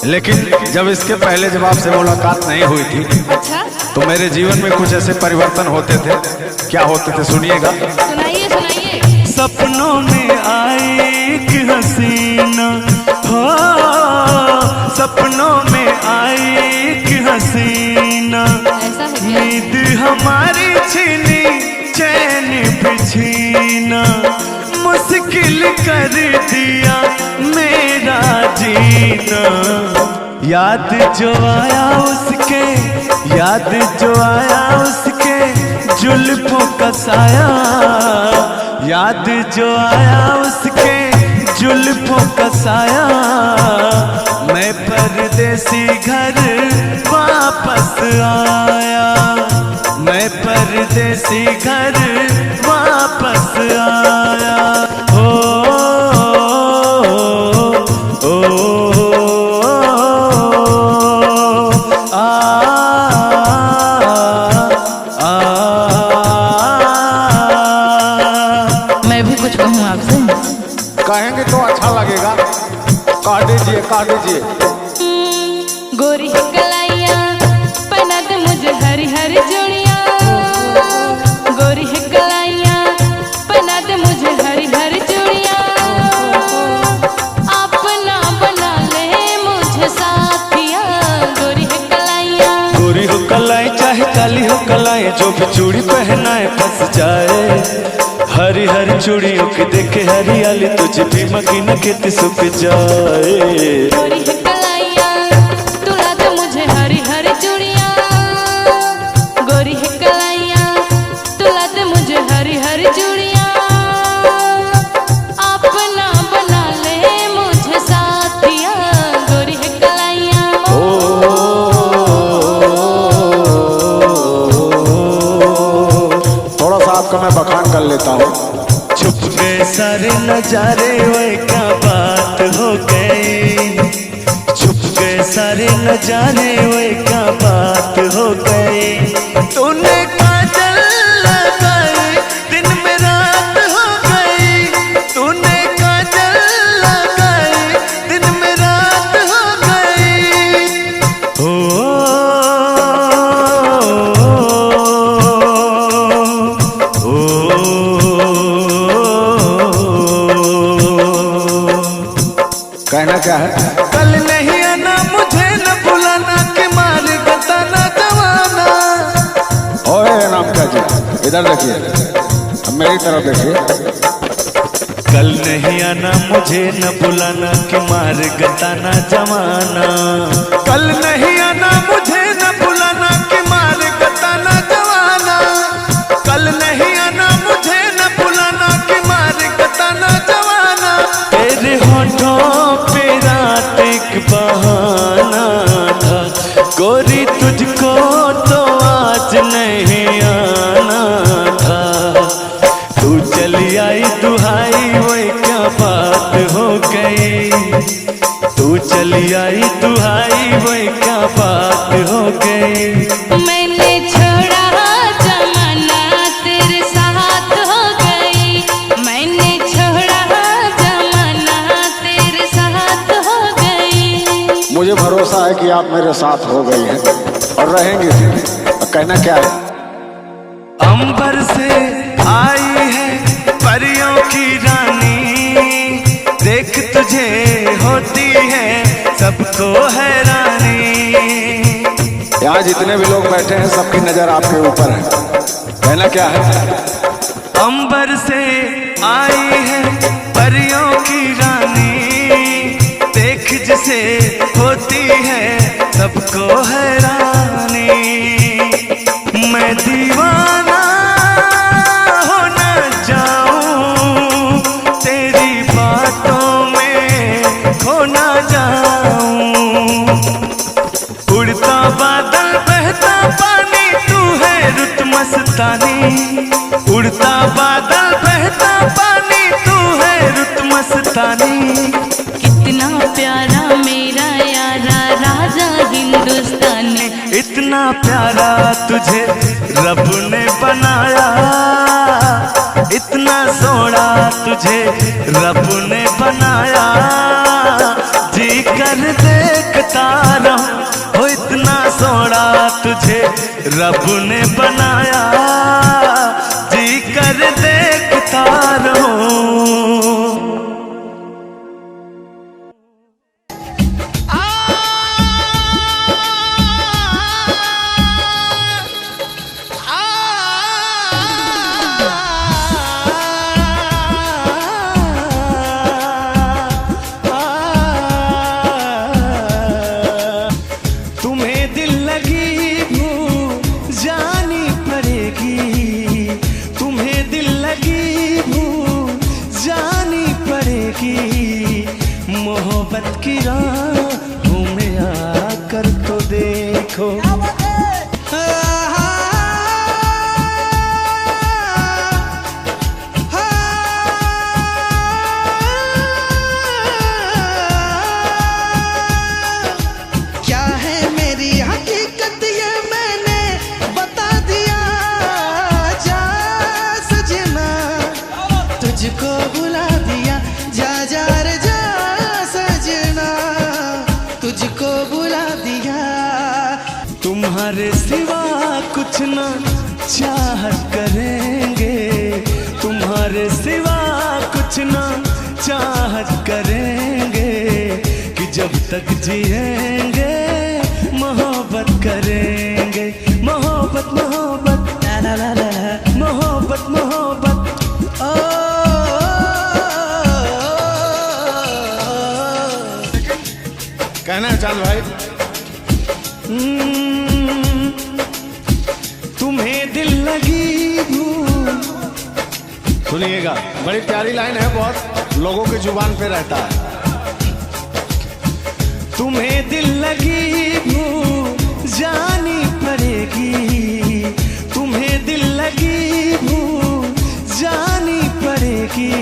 लेकिन जब इसके पहले जब आपसे मुलाकात नहीं हुई थी अच्छा, तो मेरे जीवन में कुछ ऐसे परिवर्तन होते थे। क्या होते थे सुनिएगा। सुनाइए सुनाइए। सपनों में आई एक हसीना हो, सपनों में आई एक हसीना, ऐसा है क्या? नींद हमारी छीनी चैन भी छीना, मुश्किल कर दिया मेरा जीना। याद जो आया उसके, याद जो आया उसके जुल्फों का साया, याद जो आया उसके जुल्फों का साया। मैं परदेसी घर वापस आया, मैं परदेसी घर वापस आया। हो मैं भी कुछ कहूँ आपसे? कहेंगे तो अच्छा लगेगा। कह दीजिए कह दीजिए। गोरी कलाइया पहना दे मुझे हरी हरी चूड़िया, गोरी कलाइया पहना दे मुझे हरी हरी चूड़िया, अपना बना ले मुझे साथिया। गोरी कलाइया, गोरी हो कलाई चाहे काली हो कलाई, जो भी चूड़ी पहनाए फंस जाए। हरी हरी चूड़ियों की देखे हरियाली, तुझे भी मकीन खेती सूख जाए। गोरी कलाइया तुला दे मुझे हरी हरी चूड़िया, गोरी कलाइया तुला दे मुझे हरी हरी चूड़िया, अपना बना ले मुझे साथिया। गोरी कलाइया थोड़ा सा आपका मैं बखान कर लेता हूँ। छुप गए सारे नजारे वे क्या बात हो गई, छुप गए सारे नजारे वे क्या बात हो गई। तूने काजल लगाई दिन में रात हो गई, तूने काजल लगाई दिन में रात हो गई। कहना क्या है? कल नहीं आना मुझे न बुलाना, के मार बताना जवाना। ओए नाम क्या जी, इधर देखिए, अब मेरी तरफ देखिए। कल नहीं आना मुझे न बुलाना, के मार गताना जवाना। कल नहीं आना मुझे न बुलाना, के मार गताना जवाना। कल नहीं आना मुझे न बुलाना, के मार गताना जवाना। तेरे होठों पे रात एक बहाना था, गोरी तुझको तो आज नहीं आना था। तू चली आई दुहाई वो क्या बात हो गई, तू चली आई दुहाई वो क्या बात हो गई। मैंने छोड़ा जमाना तेरे साथ हो गई, मैंने छोड़ा जमाना तेरे साथ हो गई। मुझे भरोसा है कि आप मेरे साथ हो गई हैं और रहेंगे भी। कहना क्या है? अंबर से आई है परियों की रानी, देख तुझे होती है सबको हैरानी। यहाँ जितने भी लोग बैठे हैं सबकी नजर आपके ऊपर है। कहना क्या है? अंबर से आई है परियों की रानी, देख जिसे होती है सबको हैरानी। मैं दीवाना हो न जाऊं, तेरी बातों में खो न जाऊं। उड़ता बादल बहता पानी, तू है रुत मस्तानी। उड़ता बादल बहता पानी, तू है रुत मस्तानी। कितना प्यारा मेरा यारा राजा हिंदुस्तान, इतना प्यारा तुझे रब ने बनाया, इतना सोना तुझे रब ने बनाया। जी कर देखता रब ने बनाया, जी कर देखता रहूं। तुम्हें दिल लगी भूल जानी पड़ेगी, तुम्हें दिल लगी भूल जानी पड़ेगी। मोहब्बत की राहों में आकर तो देखो। तुझको बुला दिया, जा जा रे जा सजना, तुझको बुला दिया। तुम्हारे सिवा कुछ ना चाहत करेंगे, तुम्हारे सिवा कुछ ना चाहत करेंगे, कि जब तक जिएंगे मोहब्बत करेंगे। मोहब्बत मोहब्बत ला ला ला ला, मोहब्बत मोहब्बत। कहना है चांद भाई। तुम्हें दिल लगी भूल। सुनिएगा, बड़ी प्यारी लाइन है, बहुत लोगों की जुबान पे रहता है। तुम्हें दिल लगी भूल जानी पड़ेगी, तुम्हें दिल लगी भूल जानी पड़ेगी।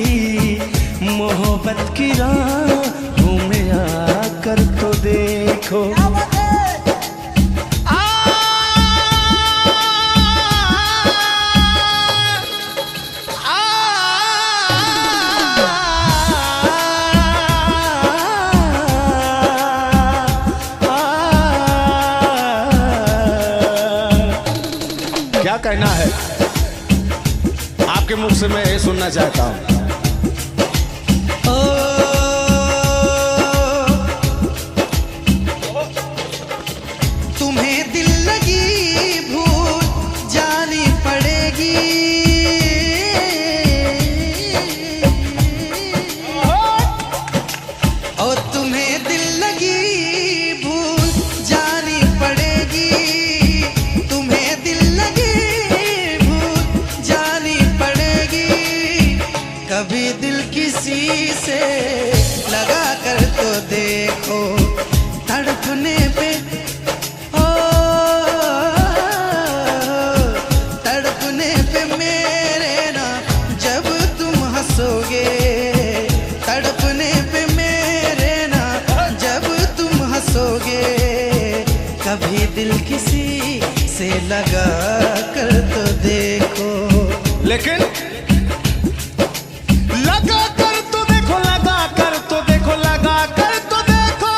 मोहब्बत की राहों में आकर तो देखो। क्या कहना है आपके मुख से, मैं ये सुनना चाहता हूँ। तुम्हें दिल लगी भूल जानी पड़ेगी, और तुम्हें दिल लगी भूल जानी पड़ेगी, तुम्हें दिल लगी भूल जानी पड़ेगी। कभी दिल किसी से लगा कर तो देखो, तड़पने पे तड़पने पे मेरे ना जब तुम हंसोगे, तड़पने पे मेरे ना जब तुम हंसोगे। कभी दिल किसी से लगा कर तो देखो। लेकिन लगा कर तो देखो, लगा कर तो देखो, लगा कर तो देखो।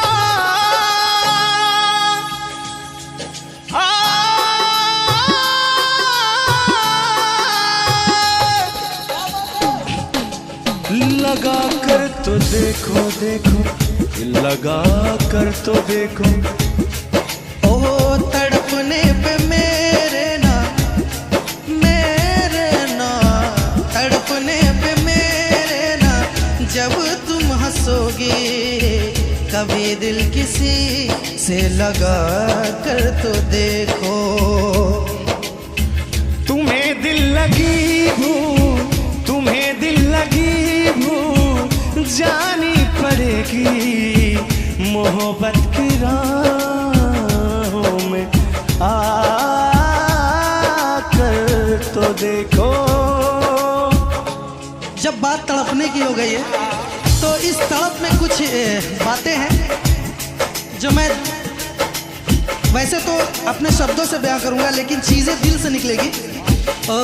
लगा कर तो देखो देखो, लगा कर तो देखो। ओ तड़पने पे मेरे ना तड़पने पे मेरे ना जब तुम हंसोगे। कभी दिल किसी से लगा कर तो देखो। तुम्हें दिल लगी भूल, तुम्हें दिल लगी भूल जानी पड़ेगी। मोहब्बत की राहों में आकर तो देखो। जब बात तड़पने की हो गई है तो इस तड़प में कुछ बातें हैं जो मैं वैसे तो अपने शब्दों से बयां करूंगा, लेकिन चीजें दिल से निकलेगी। ओ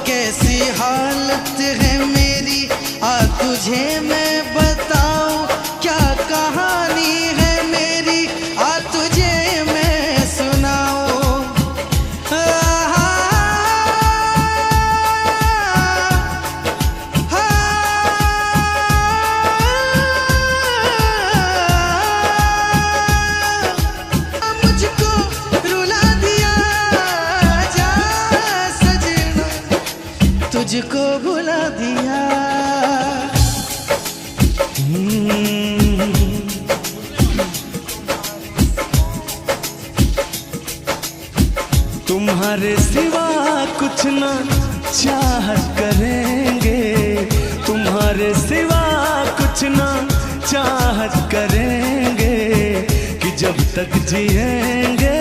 कैसी हालत है मेरी, आ तुझे मैं बताऊं क्या कहानी है मेरी, आ तुझे मैं सुनाऊं। तुम्हारे सिवा कुछ ना चाहत करेंगे, तुम्हारे सिवा कुछ ना चाहत करेंगे, कि जब तक जिएंगे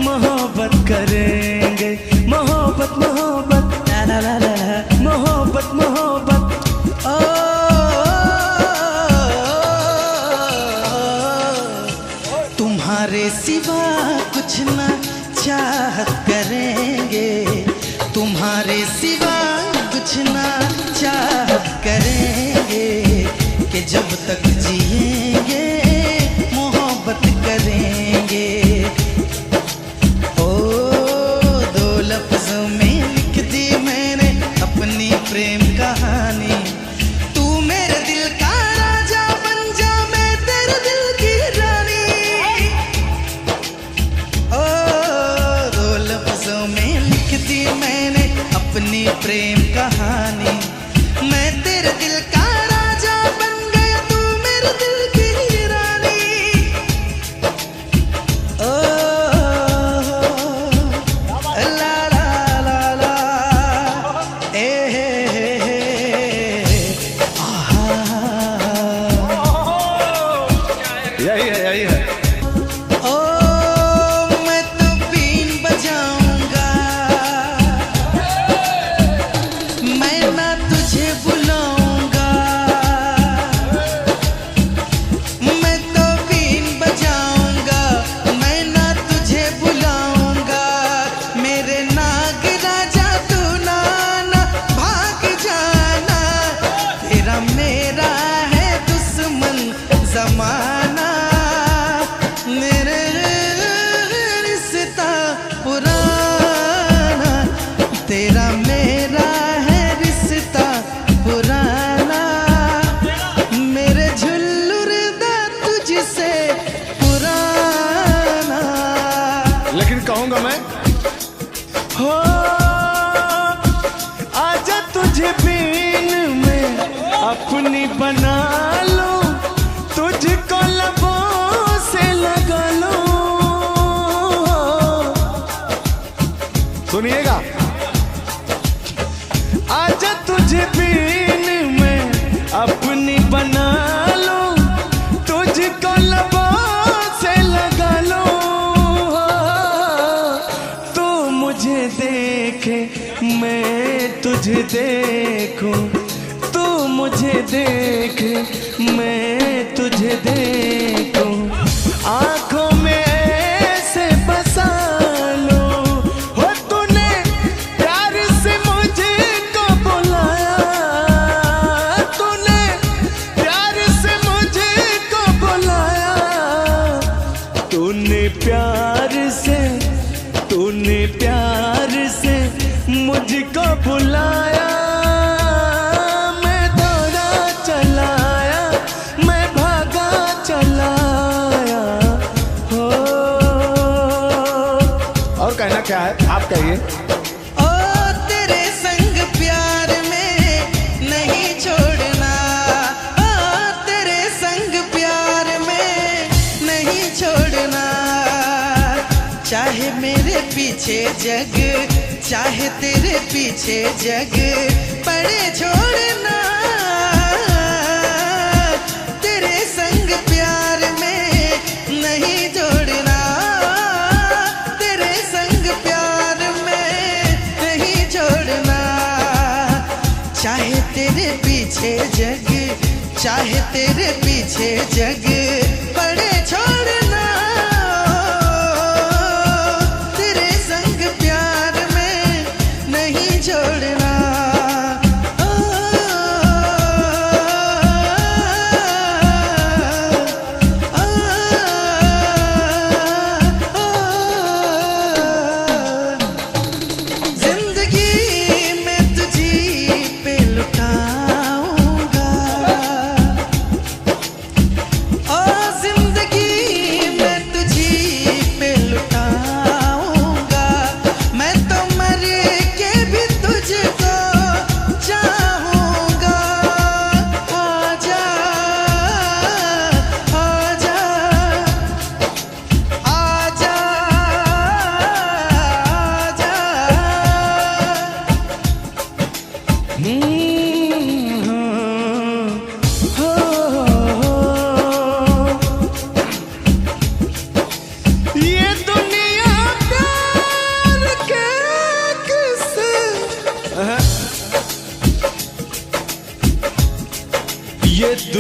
मोहब्बत करेंगे। मोहब्बत मोहब्बत ला ला ला ला, मोहब्बत मोहब्बत। ओ तुम्हारे सिवा कुछ ना चाहत करेंगे, तुम्हारे सिवा कुछ ना चाहत करेंगे, कि जब तक जिएंगे मोहब्बत करेंगे। ओ दो लफ्जों में लिख दी मैंने अपनी प्रेम कहानी, तू मेरे दिल का राजा बन जा, मैं तेरे दिल की रानी। ओ दो लफ्जों में लिख दी मैंने अपनी प्रेम कहानी, मैं तेरे दिल का राजा बन गया, तू मेरे दिल की रानी। ओ ला ला ला ला, ए आहा, यही है यही है। ओ मैं तो बीन बजाऊंगा, मैं ना तुझे बुलाऊंगा, मैं तो बीन बजाऊंगा, मैं ना तुझे बुलाऊंगा, मेरे नाग राजा तू ना भाग जाना, तेरा मेरा है दुश्मन जमाना, मेरे रिश्ता पुराना, तेरा मेरा है रिश्ता पुराना, मेरे झुल्लुर दा तुझसे पुराना। लेकिन कहूंगा मैं हो आजा तुझे बीन में अपनी बना लो, तुझको लबों से लगा लो। सुनिएगा, आजा तुझे बीन में अपनी बना लो, तुझको लबों से लगा लो। तू मुझे देखे मैं तुझे देखूं, तू मुझे देखे मैं तुझे देखूं, आंखों में ऐसे बसा लो। हो तूने प्यार से मुझको बुलाया, तूने प्यार से मुझको बुलाया, तूने प्यार से मुझको बुलाया, मैं दौड़ा चलाया, मैं भागा चलाया। हो और कहना क्या है आप कहिए। ओ तेरे संग प्यार में नहीं छोड़ना, ओ तेरे संग प्यार में नहीं छोड़ना, चाहे मेरे पीछे जग, चाहे तेरे पीछे जग पड़े छोड़ना, तेरे संग प्यार में नहीं जोड़ना, तेरे संग प्यार में नहीं छोड़ना, चाहे तेरे पीछे जग, चाहे तेरे पीछे जग पड़े छोड़ना, तेरे संग प्यार में नहीं छोड़ना। जिंदगी में तुझी पे लुटाऊंगा, ओ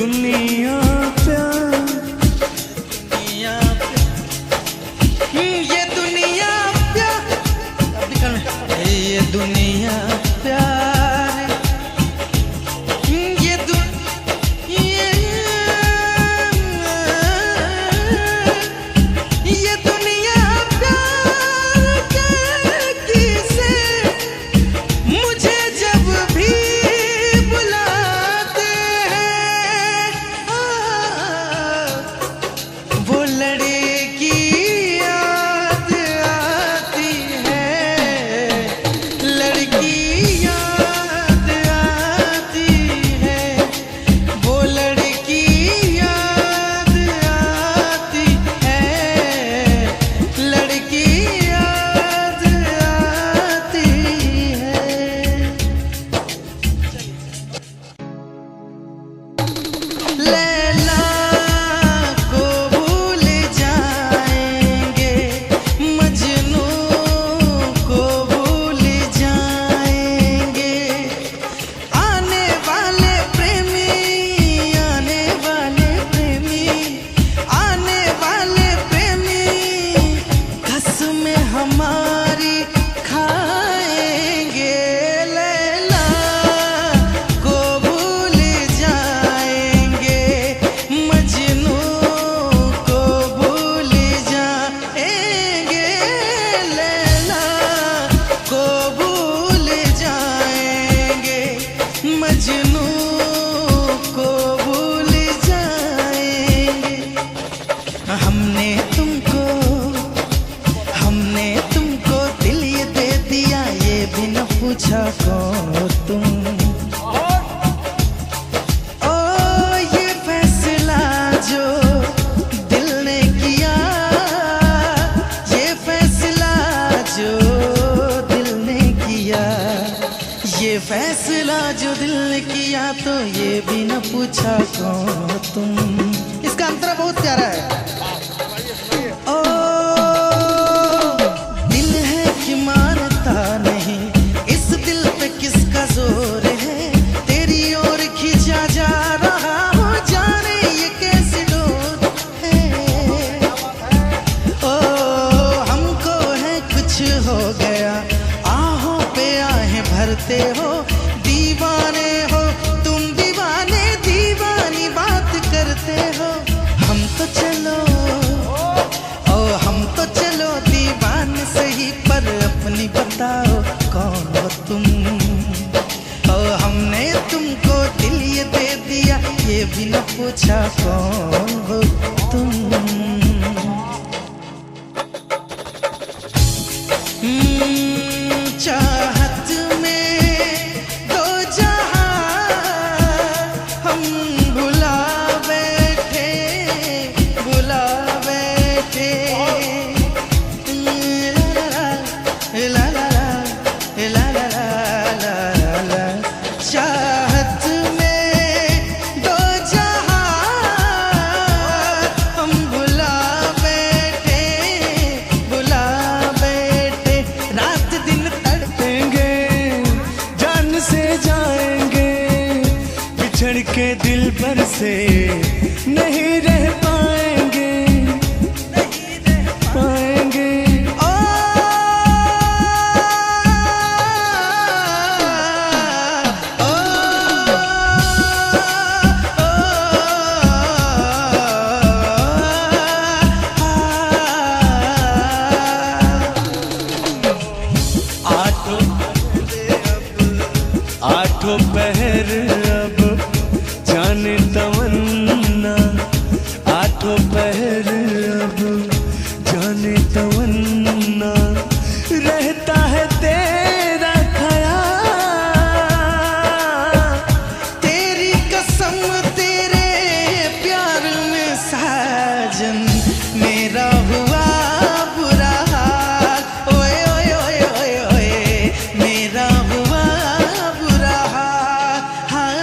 दुनिया प्यार, दुनिया ये दुनिया प्यार, ये दुनिया प्यार, ये दुनिया प्यार की से मुझे जब भी बुलाते हैं, वो लड़की याद आती है, लड़की याद आती है, वो लड़की याद आती है, लड़की याद आती है। लैला को भूल जाएंगे, मजनू को भूल जाएंगे, आने वाले प्रेमी, आने वाले प्रेमी, आने वाले प्रेमी कसमें हमारी खाएंगे। लैला को भूल जाएंगे, मजनू को भूल जाएंगे, लैला को भूल जाएंगे, मजनू को भूल जाएंगे। हमने तुमको दिल ये दे दिया, ये भी न पूछा कौन हो तुम। ओ ये फैसला जो दिल ने किया, ये फैसला जो दिल ने किया, ये फैसला जो दिल ने किया, तो ये भी न पूछा कौन हो तुम। इसका अंतरा बहुत प्यारा है। ओ दिल है कि मानता नहीं, इस दिल पे किसका जोर है, तेरी ओर खींचा जा रहा हो, जाने ये कैसी डोर है। ओ हमको है कुछ हो गया, आहों पे आहें भरते हो, दीवाने हो तुम, दीवाने दीवानी बात करते हो। हम तो चलो दीवाने सही, पर अपनी बताओ कौन हो तुम। ओ हमने तुमको दिल ये दे दिया, ये भी न पूछा कौन हो तुम। चाहत में दो जहां हम भुला बैठे, भुला बैठे। ला ला ला ला ला ला ला, चाहत में दो जहां हम भुला बैठे, भुला बैठे। रात दिन तड़पेंगे, जान से जाएंगे, बिछड़ के दिल भर से नहीं रह पाएंगे, पाएंगे। आठों पहर अब जाने तमन्ना, आठों पहर अब जाने तमन्ना, रहता है तेरा ख्याल। तेरी कसम तेरे प्यार में साजन, मेरा हुआ बुरा हाल। ओए ओए ओए ओए ओए, मेरा हुआ बुरा हाल।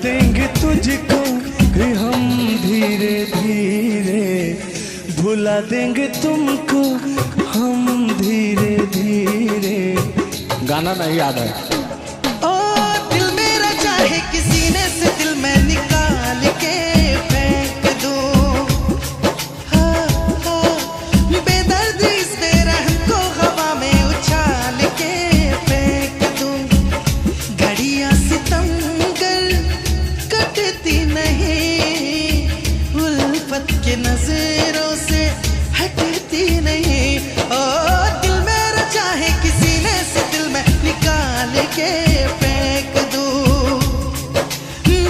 देंगे तुझको भी हम धीरे धीरे, भुला देंगे तुमको हम धीरे धीरे। गाना नहीं याद है। ओ दिल मेरा चाहे किसी ने से दिल में निकाल के फेंक दूं, हाँ, हाँ, बेदर्दी इस बेरहम को हवा में उछाल के फेंक दूं। घड़ियां सितमगर कटती नहीं, उल्फत के नजरों से हटती नहीं। ओ दिल मेरा चाहे किसी ने से दिल में निकाल के फेंक दूं।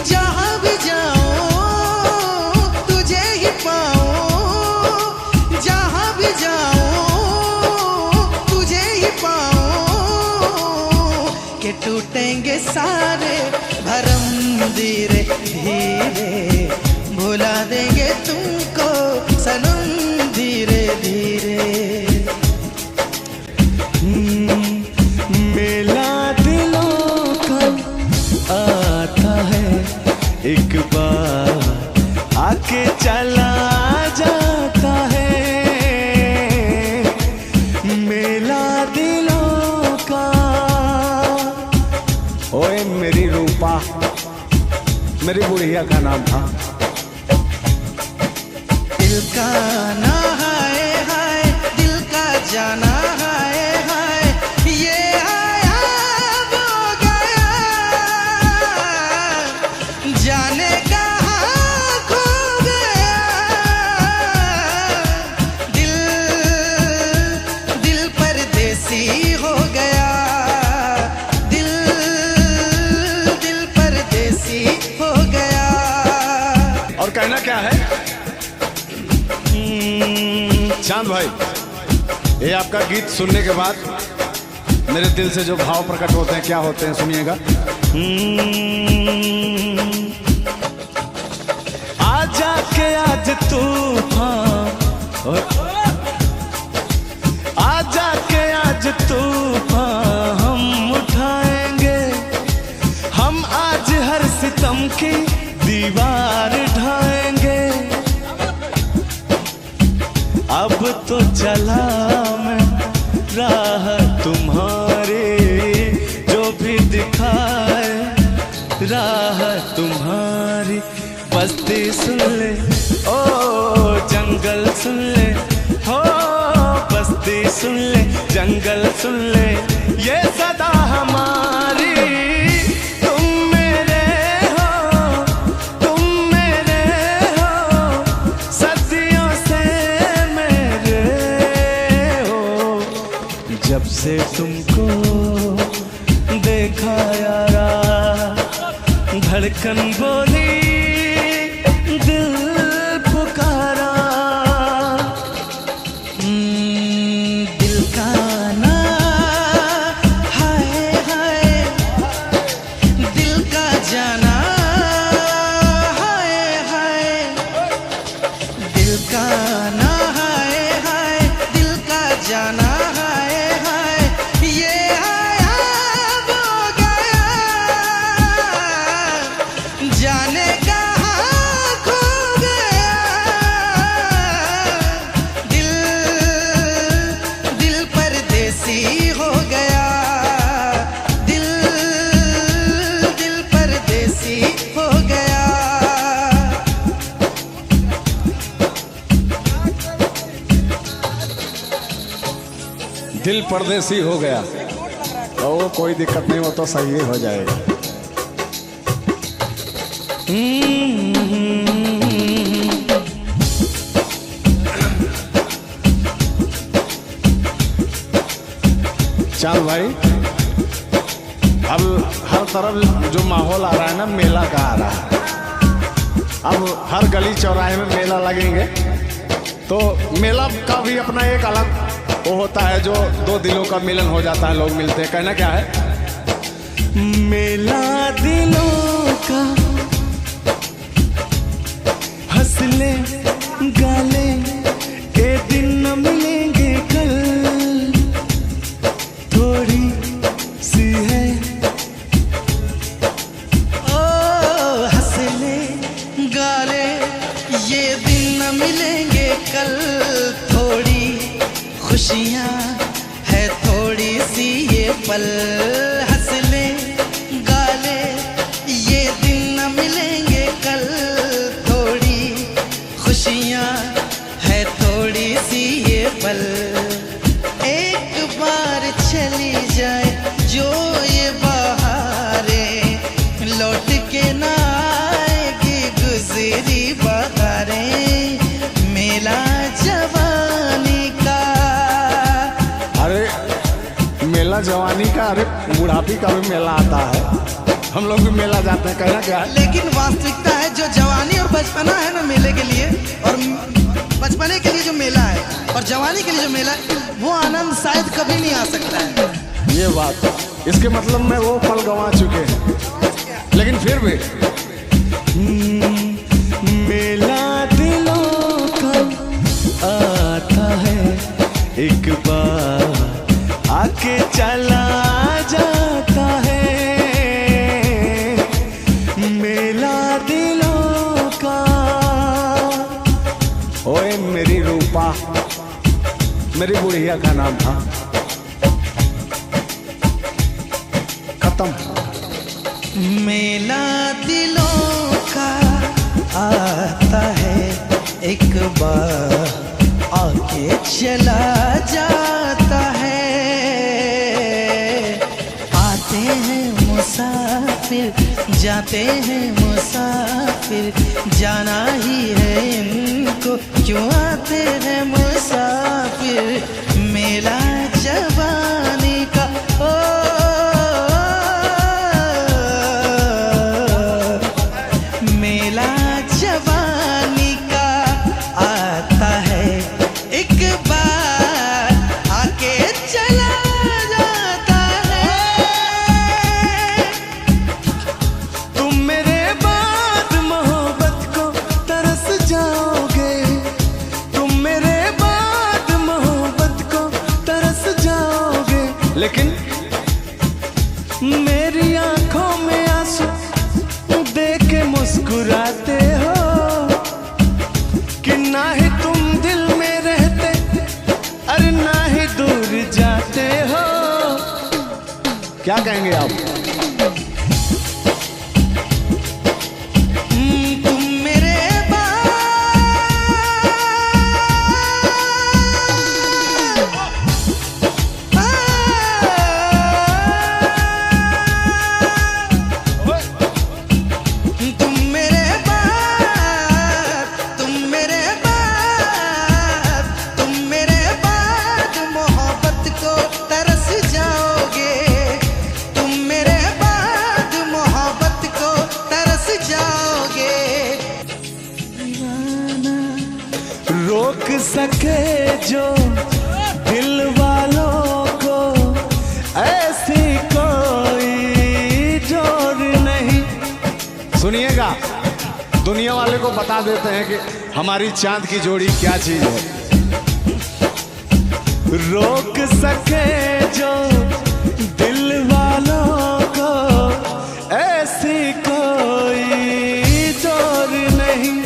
जहां भी जाऊं तुझे ही पाऊं, जहां भी जाऊं तुझे ही पाऊं। के टूटेंगे सारे भरम धीरे धीरे, भुला देंगे तुमको सनम धीरे धीरे। मेला दिलों का आता है, एक बार आके चला जाता है। मेला दिलों का। ओए मेरी रूपा, मेरी बुढ़िया का नाम था। दिल का ना हाय हाय, दिल का जाना हाय हाय, ये आया वो गया, जाने कहाँ खो गया। दिल दिल परदेसी हो गया, दिल दिल परदेसी हो गया। और कहना क्या है चांद भाई, ये आपका गीत सुनने के बाद मेरे दिल से जो भाव प्रकट होते हैं क्या होते हैं सुनिएगा। आजा के आज तूफान, आजा के आज तूफान हम उठाएंगे, हम आज हर सितम की दीवार ढाएंगे। अब तो चला मैं राह तुम्हारी, जो भी दिखाए राह तुम्हारी। बस्ती सुन ले ओ जंगल सुन ले, हो बस्ती सुन ले जंगल सुन ले, ये सदा हमारी। तुम मेरे हो, तुम मेरे हो, सदियों से मेरे हो। जब से तुमको देखा यारा, धड़कन बोली दिल पुकारा। दिल का ना हाय हाय, दिल का जाना हाय हाय, दिल का ना हाय हाय, दिल का जाना हाय हाय, ये आया वो गया, जाने कहाँ खो गया। दिल दिल परदेसी हो गया, दिल दिल परदेसी हो गया। दिल परदेसी हो गया, तो कोई दिक्कत नहीं, वो तो सही ही हो जाएगा। चांद भाई, अब हर तरफ जो माहौल आ रहा है ना, मेला का आ रहा है। अब हर गली चौराहे में मेला लगेंगे, तो मेला का भी अपना एक अलग वो होता है, जो दो दिलों का मिलन हो जाता है, लोग मिलते हैं। कहना क्या है, मेला दिलों का, हंस ले गाले ए दिन न मिलेंगे कल, थोड़ी सी है ओ खुशियाँ है थोड़ी सी ये पल, हंस ले गा ले ये दिन न मिलेंगे कल। थोड़ी खुशियाँ है थोड़ी सी ये पल, एक बार चली जाए जो ये बहारें, लौट के ना आएगी गुजरी बहारें। मेला जवानी का, अरे मेला जवानी का, अरे बुढ़ापी का भी मेला आता है, हम लोग भी मेला जाते हैं, कहना क्या है। लेकिन वास्तविकता है जो जवानी और बचपना है ना मेले के लिए, और बचपने के लिए जो मेला है और जवानी के लिए जो मेला है, वो आनंद शायद कभी नहीं आ सकता है। ये बात, इसके मतलब में वो पल गंवा चुके हैं, लेकिन फिर भी मेला दिलों का आता है, एक बार आके चला जाता है। मेला दिलों का। ओए मेरी रूपा, मेरी बुढ़िया का नाम था, खत्म। मेला दिलों का आता है, एक बार आके चला जाता है। आते हैं मुसाफिर, जाते हैं मुसाफिर, जाना ही है इनको, क्यों आते हैं मुसाफिर। मेला जवानी का, ओ मेला जवानी का आता है, एक बार आके चला जाता है। तुम मेरे बाद मोहब्बत को तरस जाओगे, तुम मेरे बाद मोहब्बत को तरस जाओगे। लेकिन मेरी आंखों में आंसू देख के मुस्कुराते हो, कि ना ही तुम दिल में रहते, अरे ना ही दूर जाते हो। क्या कहेंगे आप। तुम मेरे बाद मोहब्बत को तरस जाओगे, तुम मेरे बाद मोहब्बत को तरस जाओगे। रोक सके जो दिल वालों को, ऐसी कोई जोर नहीं। सुनिएगा, दुनिया वाले को बता देते हैं कि हमारी चांद की जोड़ी क्या चीज है। रोक सके जो दिल वालों को, ऐसी कोई जोर नहीं।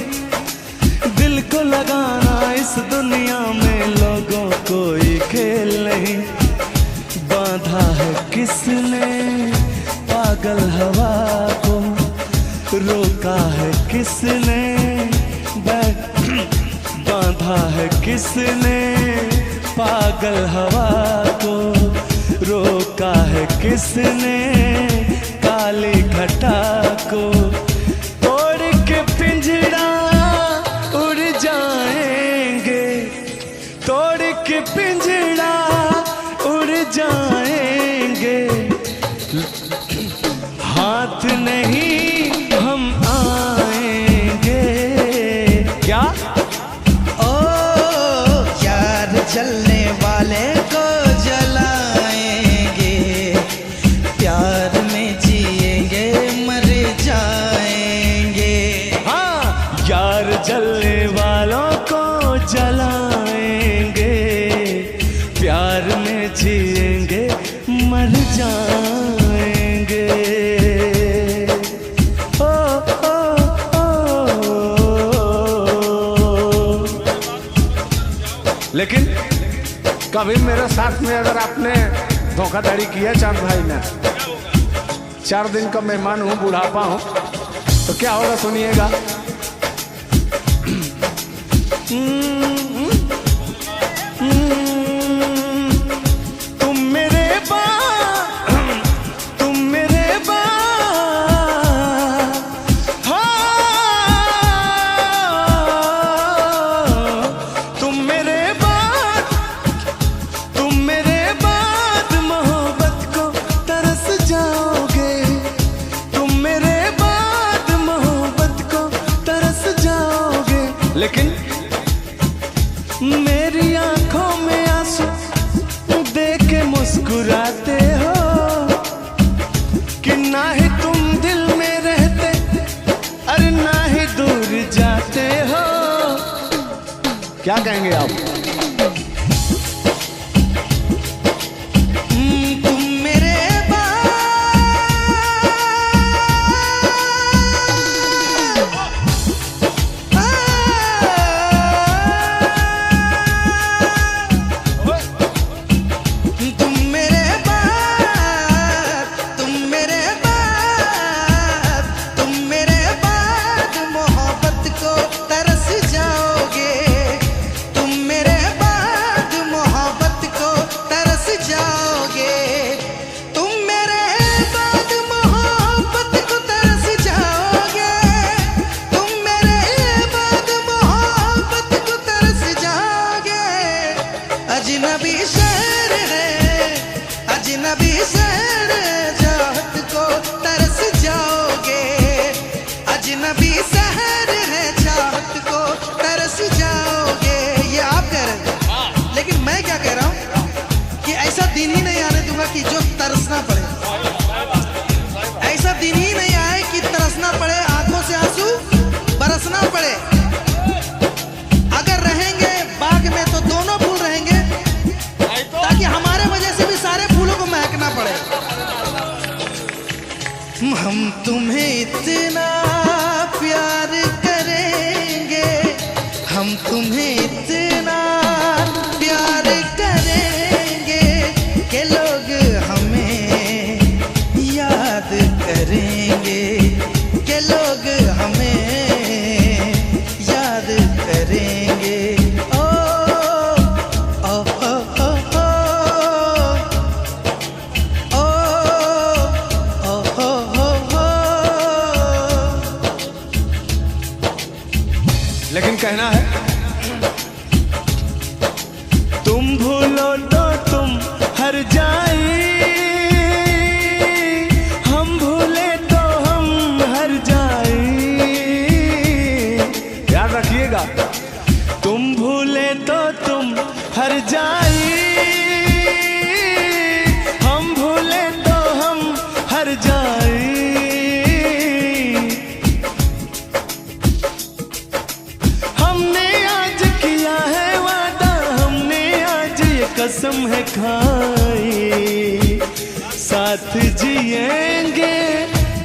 दिल को लगाना इस दुनिया में लोगों कोई खेल नहीं। बांधा है किसने पागल हवा को, रोका है किसने, बांधा है किसने पागल हवा को, रोका है किसने काली घटा को। तोड़ के पिंजरा उड़ जाएंगे, तोड़ के पिंजरा उड़ जाएंगे। हाथ नहीं हम आएंगे। क्या ओ यार जलने वाले को जलाएंगे, प्यार में जिएंगे मर जाएंगे। हाँ, यार जलने वालों को जलाएंगे, प्यार में जिएंगे मर जाएंगे। ओ, ओ, ओ, लेकिन कभी मेरे साथ में अगर आपने धोखाधड़ी किया चांद भाई ने, 4 दिन का मेहमान हूँ, बुढ़ापा हूँ, तो क्या होगा सुनिएगा। लेकिन मेरी आंखों में आंसू देख के मुस्कुराते हो कि ना ही तुम दिल में रहते, अरे ना ही दूर जाते हो। क्या कहेंगे आप? तुम मेरे अजनबी शहर है, अजनबी शहर चाहत को तरस जाओगे, अजनबी शहर है चाहत को तरस जाओगे। ये आप कह रहे हैं, लेकिन मैं क्या कह रहा हूँ कि ऐसा दिन ही नहीं आने दूंगा कि जो तरसना पड़े, ऐसा दिन ही नहीं आए कि तरसना पड़े, आंखों से आंसू बरसना पड़े। अगर रहेंगे बाग में तो दोनों फूल रहेंगे, ताकि हमारे वजह से भी सारे फूलों को महकना पड़े। हम तुम्हें इतना प्यार करेंगे, हम तुम्हें इतना प्यार करेंगे कि लोग हमें याद करेंगे, कि लोग हमें याद करेंगे। लेकिन कहना है तुम भूलो तो तुम हर जाए, हम भूले तो हम हर जाए। याद रखिएगा, तुम भूले तो तुम हर जाए, हम भूले तो हम हर जाए। कसम है खाई, साथ जिएंगे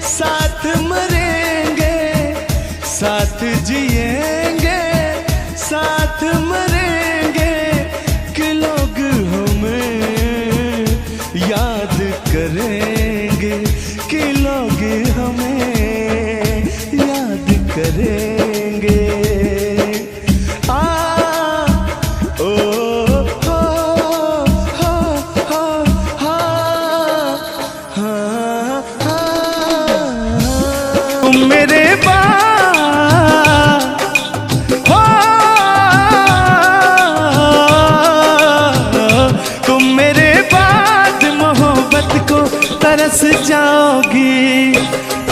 साथ मरेंगे, साथ जिएंगे साथ मरेंगे, कि लोग हमें याद करेंगे, कि लोग हमें याद करेंगे। मेरे हो तुम मेरे बाद मोहब्बत को तरस जाओगी,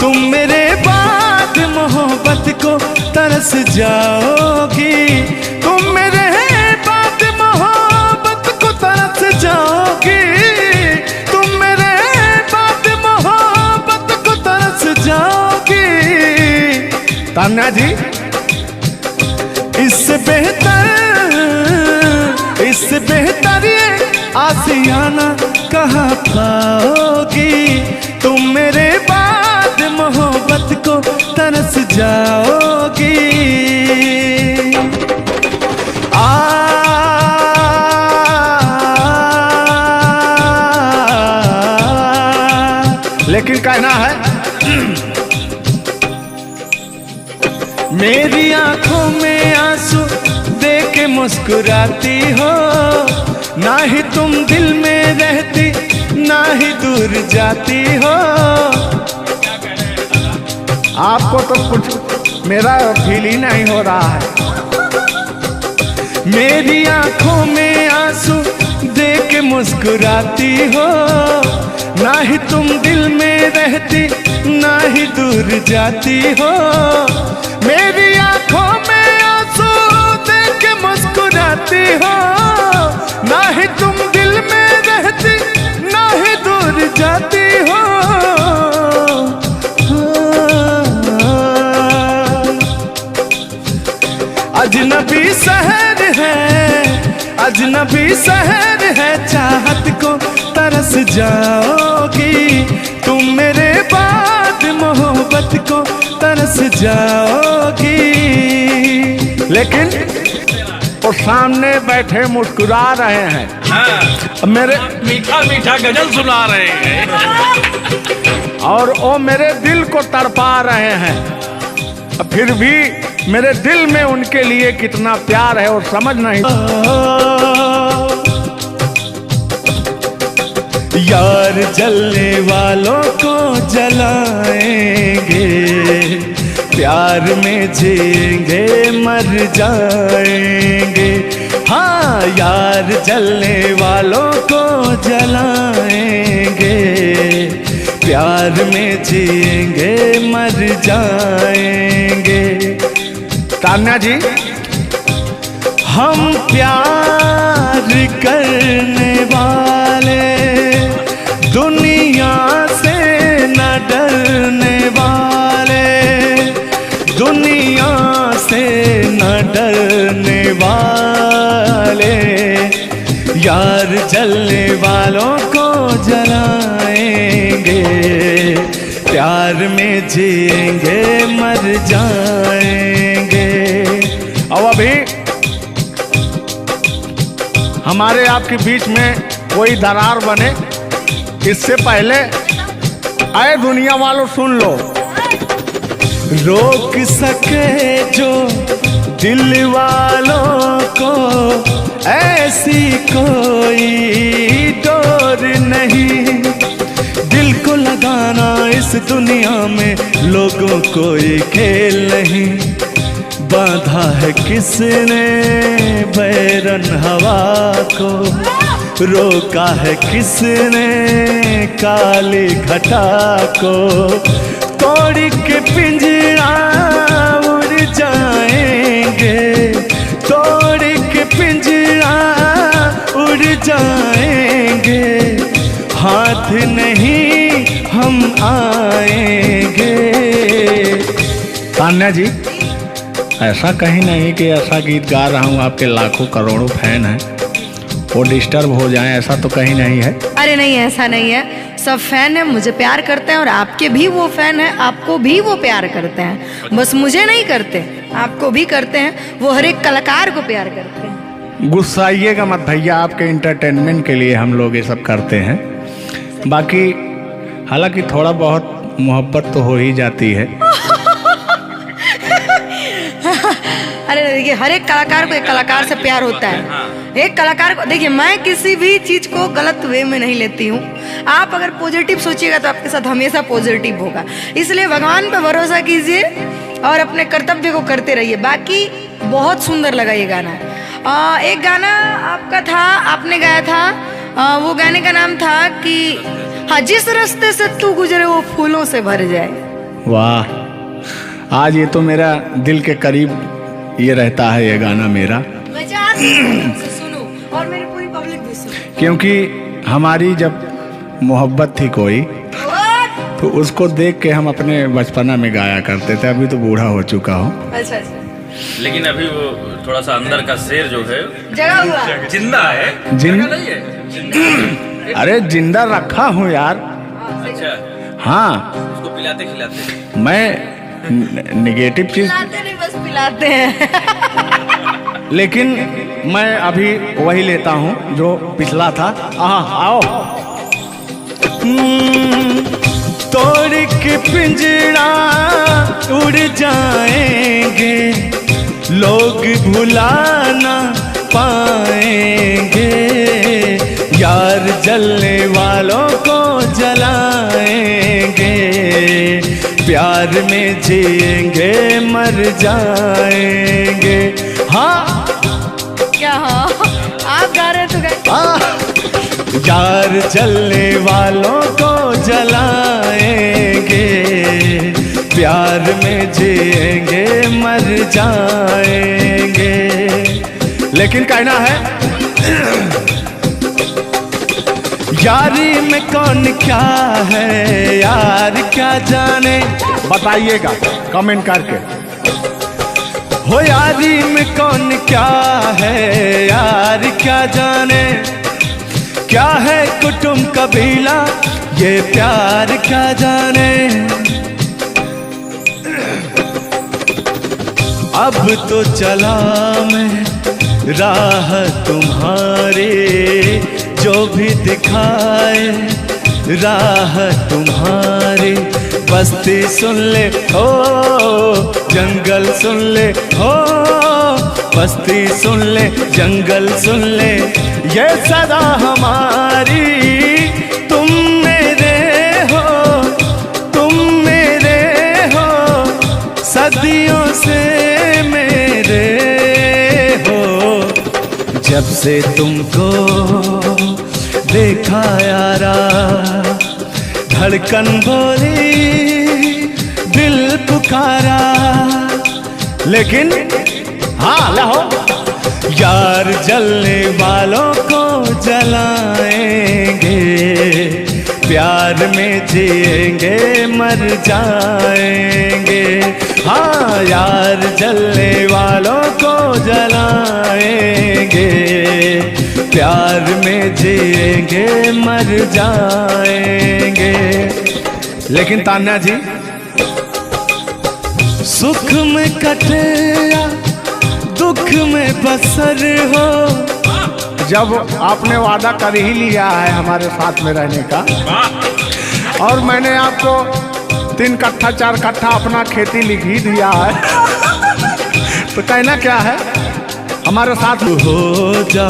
तुम मेरे बाद मोहब्बत को तरस जाओगी, तुम मेरे बाद मोहब्बत को तरस जाओगी, तुम मेरे बाद मोहब्बत को तरस जाओगी। तान्या जी, इससे बेहतर ये आसियाना कहाँ पाओगी, तुम मेरे बाद मोहब्बत को तरस जाओगी। आ कहना है, मेरी आंखों में आंसू देख के मुस्कुराती हो, ना ही तुम दिल में रहती ना ही दूर जाती हो। आपको तो कुछ मेरा फील ही नहीं हो रहा है। मेरी आंखों में आंसू देख के मुस्कुराती हो, ना ही तुम दिल में रहती ना ही दूर जाती हो। मेरी आंखों में आंसू देख के मुस्कुराती हो, ना ही तुम दिल में रहती ना ही दूर जाती हो। अजनबी शहर है, अजनबी शहर है, चाहत को तरस जाओगी तुम, मेरे बाद मोहब्बत को तरस जाओगी। लेकिन वो सामने बैठे मुस्कुरा रहे हैं। हाँ, मेरे मीठा मीठा गजल सुना रहे हैं और वो मेरे दिल को तड़पा रहे हैं। फिर भी मेरे दिल में उनके लिए कितना प्यार है और समझ नहीं। यार जलने वालों को जलाएंगे, प्यार में जिएंगे मर जाएंगे। हाँ, यार जलने वालों को जलाएंगे, प्यार में जिएंगे मर जाएंगे। तान्या जी, हम प्यार करने वाले दुनिया से न डरने वाले, दुनिया से न डरने वाले, यार जलने वालों को जलाएंगे, प्यार में जिएंगे मर जाएंगे। और अभी हमारे आपके बीच में कोई दरार बने इससे पहले आए दुनिया वालों सुन लो। रोक सके जो दिल वालों को ऐसी कोई डोर नहीं, दिल को लगाना इस दुनिया में लोगों कोई खेल नहीं। बांधा है किसने बैरन हवा को, रोका है किसने काली घटा को, तोड़ के पिंजरा उड़ जाएंगे, तोड़ के पिंजरा उड़ जाएंगे, हाथ नहीं हम आएंगे। तान्या जी, ऐसा कहीं नहीं कि ऐसा गीत गा रहा हूँ आपके लाखों करोड़ों फैन हैं वो डिस्टर्ब हो जाएं, ऐसा तो कहीं नहीं है। अरे नहीं, ऐसा नहीं है। सब फैन है, मुझे प्यार करते हैं और आपके भी वो फैन है, आपको भी वो प्यार करते हैं। बस मुझे नहीं करते, आपको भी करते हैं। वो हर एक कलाकार को प्यार करते हैं। गुस्साइएगा मत भैया, आपके इंटरटेनमेंट के लिए हम लोग ये सब करते हैं। बाकी हालांकि थोड़ा बहुत मोहब्बत तो हो ही जाती है। अरे देखिए, हर एक कलाकार को एक कलाकार से प्यार होता है। एक कलाकार को देखिए, मैं किसी भी चीज को गलत वे में नहीं लेती हूँ। आप अगर पॉजिटिव सोचिएगा तो आपके साथ हमेशा पॉजिटिव होगा। इसलिए भगवान पे भरोसा कीजिए और अपने कर्तव्य को करते रहिए। बाकी बहुत सुंदर लगा ये गाना। एक गाना आपका था, आपने गाया था, वो गाने का नाम था कि हाँ, जिस रास्ते से तू गुजरे वो फूलों से भर जाए। वाह, आज ये तो मेरा दिल के करीब ये रहता है ये गाना मेरा, सुनो और मेरी पूरी पब्लिक भी सुनो। क्योंकि हमारी जब मोहब्बत थी कोई तो उसको देख के हम अपने बचपना में गाया करते थे। अभी तो बूढ़ा हो चुका हूँ। अच्छा अच्छा, लेकिन अभी वो थोड़ा सा अंदर का शेर जो है जगह हुआ जिंदा है। जिन- नहीं है। अरे जिंदा रखा हूँ यार। अच्छा, हाँ, उसको पिलाते खिलाते। मैं निगेटिव चीज, पिलाते नहीं, बस पिलाते हैं। लेकिन मैं अभी वही लेता हूँ जो पिछला था। आओ। तोड़ के पिंजरा उड़ जाएंगे, लोग भुलाना पाएंगे। यार जलने वालों को जलाएंगे, प्यार में जिएंगे मर जाएंगे। हाँ क्या हाँ आप गा रहे तो गाइए। यार जलने वालों को जलाएंगे, प्यार में जिएंगे मर जाएंगे। लेकिन कहना है यारी में कौन क्या है यार क्या जाने, बताइएगा कमेंट करके। हो यारी में कौन क्या है यार क्या जाने, क्या है कुटुंब कबीला ये प्यार क्या जाने। अब तो चला मैं राह तुम्हारे, जो भी दिखाए राह तुम्हारी। बस्ती सुन ले हो जंगल सुन ले हो, बस्ती सुन ले जंगल सुन ले, ये सदा हमारी। तुम मेरे हो तुम मेरे हो, सदियों से मेरे हो। जब से तुमको देखा यारा, धड़कन बोली दिल पुकारा। लेकिन हाँ लहो यार जलने वालों को जलाएंगे, प्यार में जिएंगे मर जाएंगे। हाँ यार जलने वालों को जलाएंगे, प्यार में जिएंगे मर जाएंगे। लेकिन तान्या जी सुख में कटे या दुख में बसर हो, जब आपने वादा कर ही लिया है हमारे साथ में रहने का, और मैंने आपको 3 कट्ठा 4 कट्ठा अपना खेती लिख ही दिया है, तो कहना क्या है हमारे साथ हो जा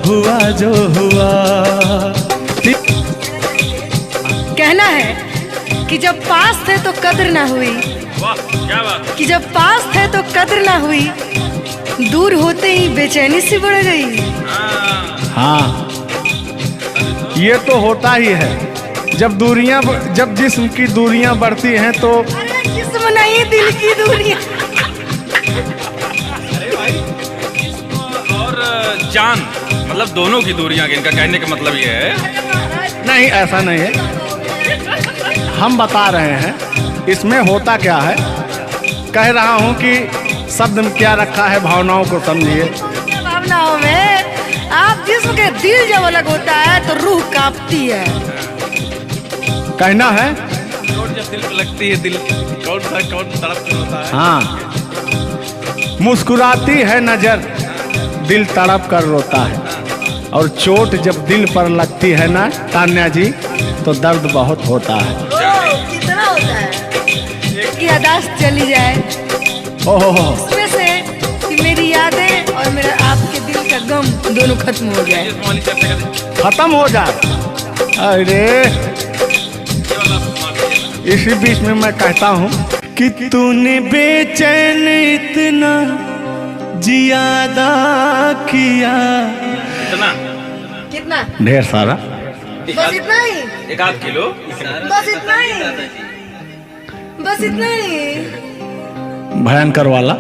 हुआ जो हुआ। कहना है कि जब पास थे तो कद्र ना हुई, क्या बात। कि जब पास थे तो कद्र ना हुई, दूर होते ही बेचैनी सी बढ़ गई। हाँ ये तो होता ही है, जब जिस्म की दूरियां बढ़ती हैं तो अरे जिस्म नहीं दिल की दूरियां। और जान मतलब दोनों की दूरियां, इनका कहने का मतलब ये है। नहीं ऐसा नहीं है, हम बता रहे हैं इसमें होता क्या है। कह रहा हूं कि शब्द में क्या रखा है, भावनाओं को समझिए। भावनाओं में आप जिस्म के दिल जब अलग होता है तो रूह कांपती है। कहना है चोट जब दिल पे लगती है, दिल कौन तड़प होता है। हाँ मुस्कुराती है नजर, दिल तड़प कर रोता है, और चोट जब दिल पर लगती है ना तान्या जी, तो दर्द बहुत होता है। कितना होता है कि यादाश्त चली जाए, ओहो उसमें से कि मेरी यादें और मेरा आपके दिल का गम दोनों खत्म हो जाए। खत्म हो जाए। अरे इसी बीच में मैं कहता हूँ कि तूने बेचैन इतना जियादा किया। कितना? ढेर सारा। बस इतना ही? 1-8 किलो। बस इतना ही? बस इतना ही? भयंकर वाला।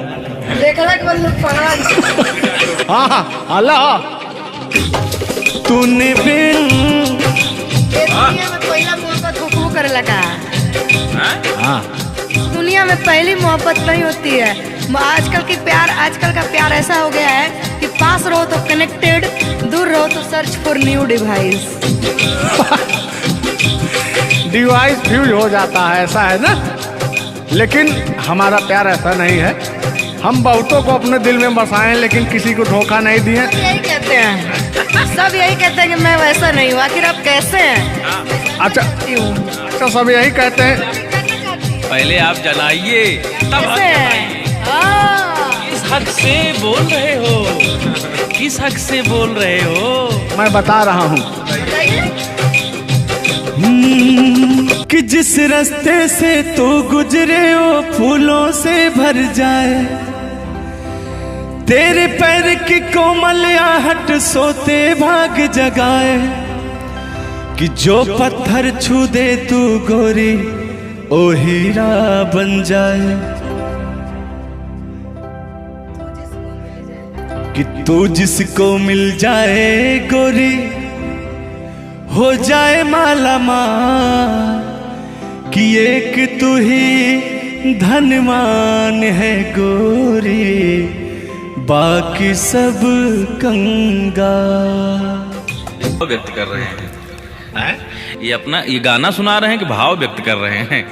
देखला के बल्लू पड़ा। हाँ अल्लाह तूने दुनिया में पहला मोहब्बत हुकू करे लगा। हाँ दुनिया में पहली मोहब्बत नहीं होती है। आजकल का प्यार ऐसा हो गया है कि पास रहो तो कनेक्टेड, दूर रहो तो search for new device. Device fuse हो जाता है, ऐसा है ना। लेकिन हमारा प्यार ऐसा नहीं है। हम बहुतों को अपने दिल में बसाएं लेकिन किसी को धोखा नहीं दिए। यही कहते हैं, सब यही कहते हैं कि मैं वैसा नहीं हूँ। आखिर आप कैसे हैं? अच्छा तो सब यही कहते हैं। पहले आप जनाइए तब हम कैसे? जनाएंगे। हाँ। किस हक से बोल रहे हो? किस हक से बोल रहे हो? मैं बता रहा हूँ। कि जिस रास्ते से तू गुजरे वो फूलों से भर जाए, तेरे पैर की कोमल आहट सोते भाग जगाए, कि जो पत्थर छू दे तू गोरी ओ हीरा बन जाए, कि तू जिसको मिल जाए गोरी हो जाए माला माल, कि एक तू ही धनवान है गोरी बाकी सब कंगाल। व्यक्त कर रहे हैं, ये अपना ये गाना सुना रहे हैं कि भाव व्यक्त कर रहे हैं?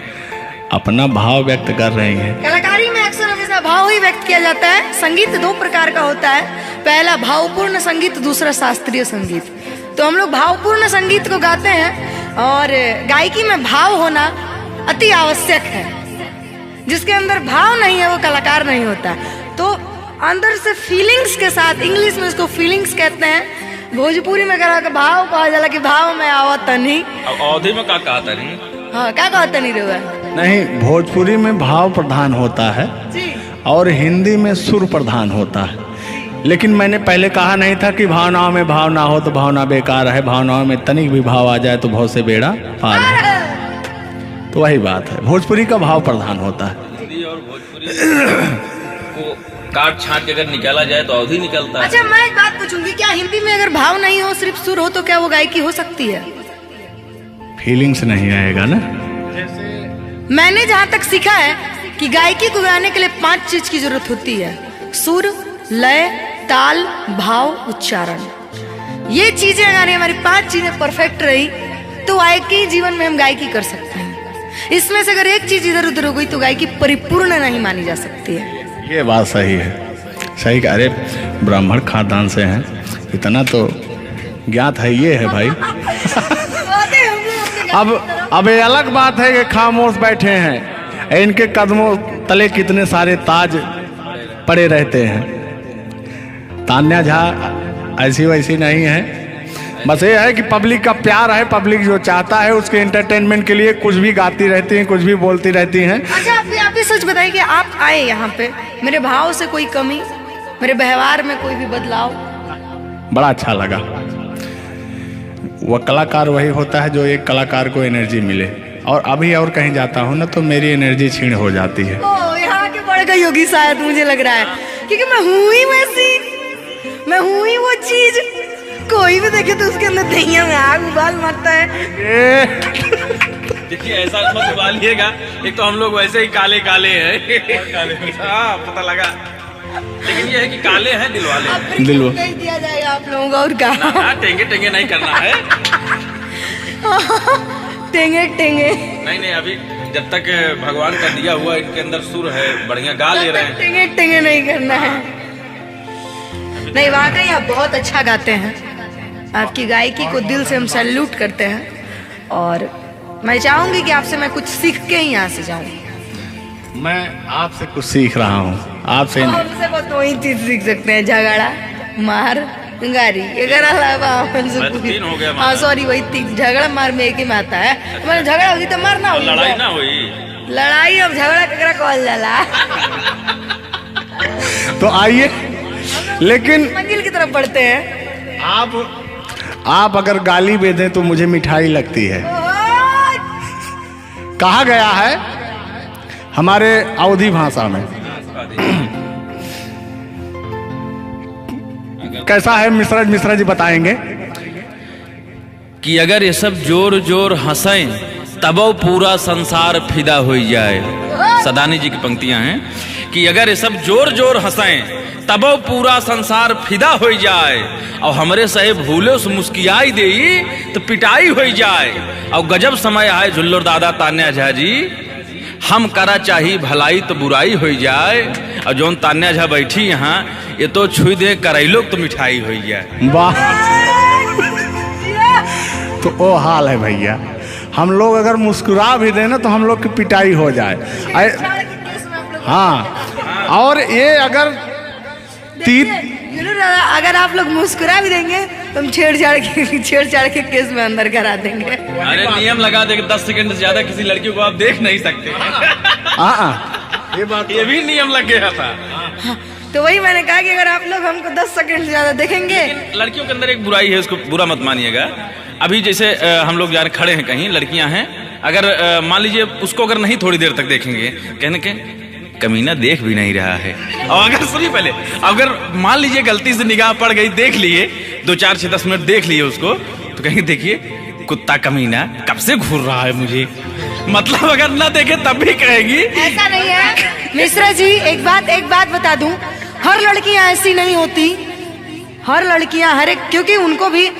अपना भाव व्यक्त कर रहे हैं। कलाकारी में अक्सर हमेशा भाव ही व्यक्त किया जाता है। संगीत दो प्रकार का होता है, पहला भावपूर्ण संगीत, दूसरा शास्त्रीय संगीत। तो हम लोग भावपूर्ण संगीत को गाते हैं और गायकी में भाव होना अति आवश्यक है। जिसके अंदर भाव नहीं है वो कलाकार नहीं होता। तो अंदर से फीलिंग्स के साथ, इंग्लिश में इसको फीलिंग्स कहते हैं, भोजपुरी में कहा भाव कहा जाला कि भाव में आवत नहीं। अब अवधि में क्या कहा था नहीं? हाँ, क्या कहता नहीं रहुआ? नहीं, भोजपुरी में भाव प्रधान होता है जी। और हिंदी में सुर प्रधान होता है। लेकिन मैंने पहले कहा नहीं था कि भावनाओं में भाव ना हो तो भावना बेकार है, भावनाओं में तनिक भी भाव आ जाए तो भाव से बेड़ा पार है। तो वही बात है, भोजपुरी का भाव प्रधान होता है। हिंदी और भोजपुरी को काट छाट के अगर निकाला जाए तो अवधि निकलता है। अच्छा, मैं एक बात पूछूंगी, क्या हिंदी में अगर भाव नहीं हो, सिर्फ सुर हो, तो क्या वो गायकी हो सकती है? फीलिंग्स नहीं आएगा ना। मैंने जहाँ तक सीखा है कि गायकी को गाने के लिए 5 चीज की जरूरत होती है: सुर, लय, ताल, भाव, उच्चारण। ये चीजें अगर हमारी 5 चीजें परफेक्ट रही तो गायकी जीवन में हम गायकी कर सकते हैं। इसमें से अगर एक चीज इधर उधर हो गई तो गायकी परिपूर्ण नहीं मानी जा सकती है। ये बात सही है, सही कह। अरे ब्राह्मण खानदान से हैं, इतना तो ज्ञात है। ये है भाई। अब ये अलग बात है कि खामोश बैठे हैं, इनके कदमों तले कितने सारे ताज पड़े रहते हैं। तान्या झा ऐसी वैसी नहीं है, बस ये है कि पब्लिक का प्यार है, पब्लिक जो चाहता है उसके एंटरटेनमेंट के लिए कुछ भी गाती रहती हैं, कुछ भी बोलती रहती हैं। अच्छा, आप भी सच बताइए कि आप आए यहाँ पे, मेरे भाव से कोई कमी, मेरे व्यवहार में कोई भी बदलाव? बड़ा अच्छा लगा। वह कलाकार वही होता है जो एक कलाकार को एनर्जी मिले, और अभी और कहीं जाता हूँ ना तो मेरी एनर्जी छीण हो जाती है। ओ, यहाँ के बढ़ गई होगी शायद, मुझे लग रहा है, क्योंकि मैं हूँ ही वैसी, मैं हूँ ही वो चीज। कोई भी देखे तो उसके अंदर दहिया में आग उबाल मारता है। देखिए ऐसा मत उबालिएगा, एक तो हम लोग वैसे ही काले काले हैं। हाँ, पता लगा। लेकिन ये है कि काले हैं दिल वाले। अब फिर दिल- नहीं दिया जाएगा आप लोगों को, और क्या? हाँ, टेंगे टेंगे नहीं करना है। टेंगे टेंगे नहीं नहीं, अभी जब तक भगवान का दिया हुआ इनके अंदर सुर है, बढ़िया गा ले रहे हैं। टेंगे टेंगे नहीं करना है। नहीं, वाकई आप बहुत अच्छा गाते हैं। आपकी गायकी को दिल से हम सैल्यूट करते हैं और मैं चाहूंगी कि आपसे मैं कुछ सीख के ही यहाँ से जाऊं। मैं आपसे कुछ सीख रहा हूँ, आपसे नहीं। हमसे बस दो ही चीज सीख सकते हैं: झगड़ा, मार, गारी। अगर अलावा हमसे मैं तो 3 हो गया। हाँ सॉरी, वही 3। झगड़ा मार में एक ही में आता है। मैंने झगड़ा होगी तो मारना होगी, लड़ाई ना हुई। लड़ाई अब झगड़ा ककरा कहल जाला। तो आइए, लेकिन मंजिल की तरफ बढ़ते हैं। आप अगर गाली दे दें तो मुझे मिठाई लगती है। कहा गया है हमारे अवधी भाषा में, कैसा है मिश्रा जी बताएंगे कि अगर ये सब जोर जोर हंसें तब पूरा संसार फिदा हो जाए। सदानी जी की पंक्तियां हैं कि अगर ये सब जोर जोर हंसें तब पूरा संसार फिदा हो जाए, और हमरे सहे भूले उस मुस्कियाई दे तो पिटाई हो जाए। और गजब समय आए झुल्लर दादा तान्या झा जी, हम करा चाही भलाई तो बुराई हो जाए। और जोन तान्या झा बैठी यहाँ, ये तो छुई दे करैलो तो मिठाई हो जाए। वाह। तो ओ हाल है भैया, हम लोग अगर मुस्कुरा भी दें ना तो हम लोग की पिटाई हो जाए। हाँ, और ये अगर अगर आप लोग मुस्कुरा भी देंगे तो हम छेड़छाड़ के केस में अंदर करा देंगे। अरे नियम लगा दे कि 10 सेकंड से ज्यादा किसी लड़की को आप देख नहीं सकते। ये भी नियम लग गया था। तो वही मैंने कहा कि अगर आप लोग हमको 10 सेकंड से ज्यादा देखेंगे। लड़कियों के अंदर एक बुराई है, उसको बुरा मत मानिएगा। अभी जैसे हम लोग यार खड़े हैं कहीं, लड़कियां हैं, अगर मान लीजिए उसको अगर नहीं थोड़ी देर तक देखेंगे, कहने के कमीना देख भी नहीं रहा है। और अगर सुनिए पहले, अगर मान लीजिए गलती से निगाह पड़ गई, देख लिए 2 4 6 10 मिनट देख लिए उसको, तो कहेंगे देखिए कुत्ता कमीना कब से घूर रहा है मुझे। मतलब अगर ना देखे तब भी कहेगी। ऐसा नहीं है मिश्रा जी, एक बात बता दूं, हर लड़कियां ऐसी नहीं होती। हर लड़कियां हर एक, क्योंकि उनको भी,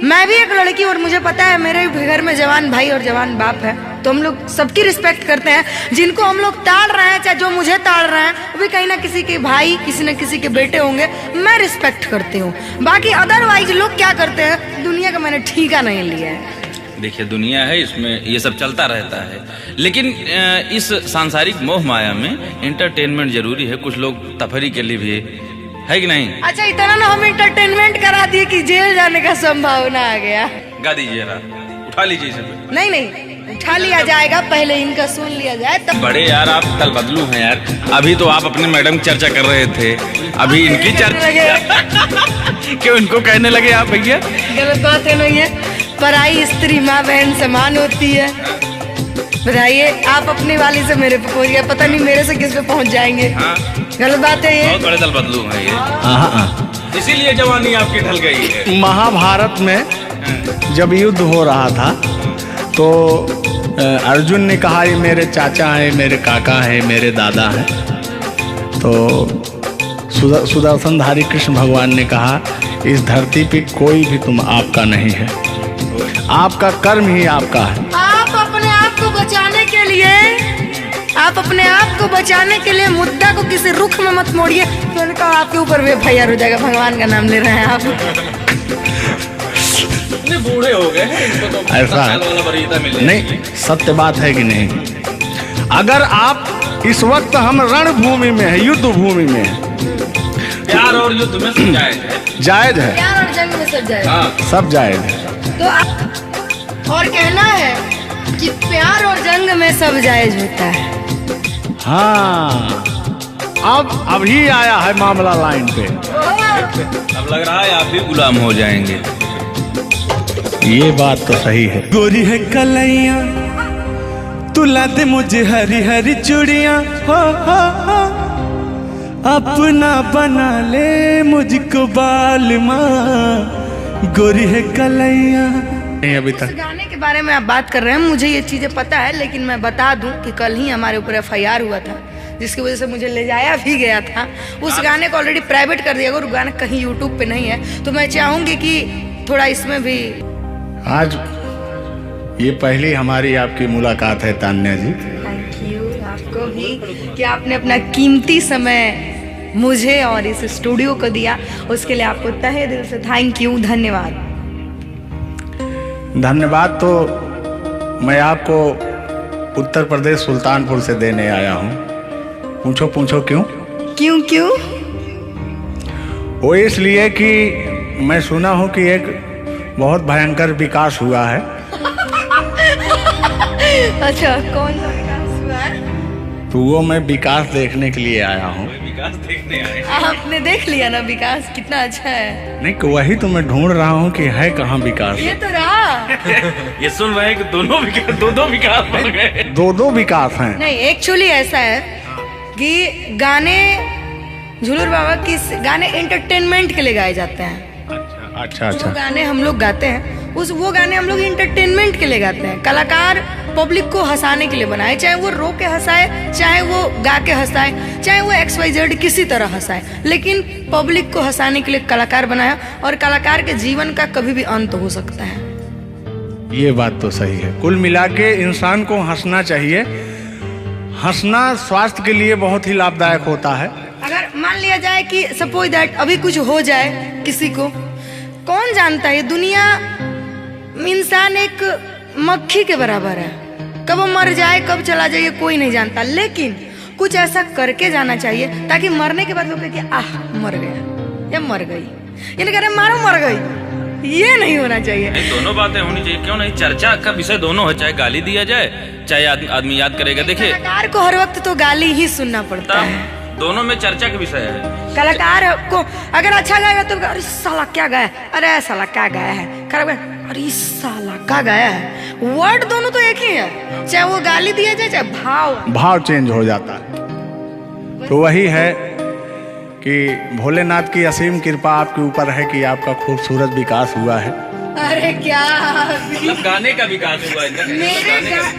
मैं भी एक लड़की और मुझे पता है मेरे घर में जवान भाई और जवान बाप है, तो हम लोग सबकी रिस्पेक्ट करते हैं। जिनको हम लोग ताड़ रहे हैं, चाहे जो मुझे ताड़ रहे हैं, वो भी कहीं ना किसी के भाई, किसी न किसी के बेटे होंगे, मैं रिस्पेक्ट करती हूँ। बाकी अदरवाइज लोग क्या करते हैं, दुनिया का मैंने ठीका नहीं लिया है। देखिए दुनिया है, इसमें ये सब चलता रहता है, लेकिन इस सांसारिक मोह माया में एंटरटेनमेंट जरूरी है। कुछ लोग तफरी के लिए भी है कि नहीं। अच्छा, इतना ना हम एंटरटेनमेंट करा दिए कि जेल जाने का संभावना आ गया। गा दीजिए, उठा लीजिए इसे। नहीं उठा लिया जाएगा, पहले इनका सुन लिया जाए तब। बड़े यार आप कल बदलू हैं यार। अभी तो आप अपने मैडम की चर्चा कर रहे थे, अभी इनकी चर्चा क्यों इनको कहने लगे आप भैया? गलत बात है नहीं है, पराई स्त्री माँ बहन समान होती है। बताइए, आप अपनी वाली से मेरे पे पहुंच गए, पता नहीं मेरे से किस पे पहुंच जाएंगे। हाँ। गलत बात है ये। बहुत बड़े दल बदलू हैं ये, इसीलिए जवानी आपकी ढल गई है। महाभारत में जब युद्ध हो रहा था तो अर्जुन ने कहा ये मेरे चाचा हैं, मेरे काका हैं, मेरे दादा हैं। तो सुदर्शनधारी कृष्ण भगवान ने कहा इस धरती पे कोई भी तुम आपका नहीं है, आपका कर्म ही आपका है। आप अपने आप को बचाने के लिए, आप अपने आप को बचाने के लिए मुद्दा को किसी रुख में मत मोड़िए। मैंने कहा आपके ऊपर भी FIR हो जाएगा, भगवान का नाम ले रहे हैं आप। बूढ़े हो गए हैं, इनको तो ऐसा है नहीं, सत्य बात है कि नहीं। अगर आप इस वक्त हम रणभूमि में है, युद्ध भूमि में है, प्यार और युद्ध में सब जायज है। जायज है, प्यार और जंग में सब जायज है। सब जायज है। तो और कहना है कि प्यार और जंग में सब जायज होता है। हाँ, अब अभी आया है मामला लाइन पे। अब लग रहा है आप भी गुलाम हो जाएंगे। ये बात तो सही है। गोरी है कलैया तुला दे मुझे हरी हरी चूड़ियां, हो अपना बना ले मुझको बाल माँ, गोरी है कलैया। नहीं अभी तक गाने के बारे में आप बात कर रहे हैं, मुझे ये चीजें पता है, लेकिन मैं बता दूं कि कल ही हमारे ऊपर FIR हुआ था, जिसकी वजह से मुझे ले जाया भी गया था। उस गाने को ऑलरेडी प्राइवेट कर दिया, अगर गाना कहीं YouTube पे नहीं है तो मैं चाहूंगी कि थोड़ा इसमें भी। आज ये पहली हमारी आपकी मुलाकात है तान्या जी। थैंक यू आपको भी कि आपने अपना कीमती समय मुझे और इस स्टूडियो को दिया, उसके लिए आपको तहे दिल से थैंक यू, धन्यवाद। धन्यवाद तो मैं आपको उत्तर प्रदेश सुल्तानपुर से देने आया हूँ। पूछो क्यों? क्यों? वो इसलिए कि मैं सुना हूँ कि एक बहुत भयंकर विकास हुआ है। अच्छा, कौन सा विकास हुआ है? तो वो मैं विकास देखने के लिए आया हूँ। विकास देखने आए? आपने देख लिया ना विकास कितना अच्छा है। नहीं, वही तो मैं ढूंढ रहा हूँ कि है कहाँ विकास। ये तो रहा। ये सुन रहे हैं कि दो विकास बन गए। दो विकास हैं। नहीं, एक्चुअली ऐसा है कि गाने झूलूर बाबा की गाने एंटरटेनमेंट के लिए गाए जाते हैं। अच्छा। जो गाने हम लोग गाते हैं वो गाने हम लोग एंटरटेनमेंट के लिए गाते हैं। कलाकार पब्लिक को हंसाने के लिए बनाए, चाहे वो रो के हंसाए, चाहे वो गा के हंसाए, चाहे वो XYZ किसी तरह हंसाए, लेकिन पब्लिक को हंसाने के लिए कलाकार बनाया। और कलाकार के जीवन का कभी भी अंत हो सकता है। ये बात तो सही है। कुल मिला के इंसान को हंसना चाहिए। हंसना स्वास्थ्य के लिए बहुत ही लाभदायक होता है। अगर मान लिया जाए कि सपोज दैट अभी कुछ हो जाए किसी को, कौन जानता है दुनिया, इंसान एक मक्खी के बराबर है, कब वो मर जाए कब चला जाए ये कोई नहीं जानता, लेकिन कुछ ऐसा करके जाना चाहिए ताकि मरने के बाद लोग कहें कि आह मर गया या मर गई, ये नहीं कह रहे मारो मर गई, ये नहीं होना चाहिए। नहीं, दोनों बातें होनी चाहिए, क्यों नहीं? चर्चा का विषय दोनों है, चाहे गाली दिया जाए चाहे आदमी याद करेगा। देखिए कलाकार को हर वक्त तो गाली ही सुनना पड़ता है, दोनों में चर्चा का विषय है। कलाकार को अगर अच्छा गाएगा तो अरे साला क्या गाया, अरे साला क्या गाया है, खराब गाया, अरे साला क्या गाया है। वर्ड दोनों तो एक ही है, चाहे वो गाली दिया जाए चाहे भाव चेंज हो जाता है। तो वही है कि भोलेनाथ की असीम कृपा आपके ऊपर है कि आपका खूबसूरत विकास हुआ है। अरे क्या मतलब गाने का विकास हुआ है।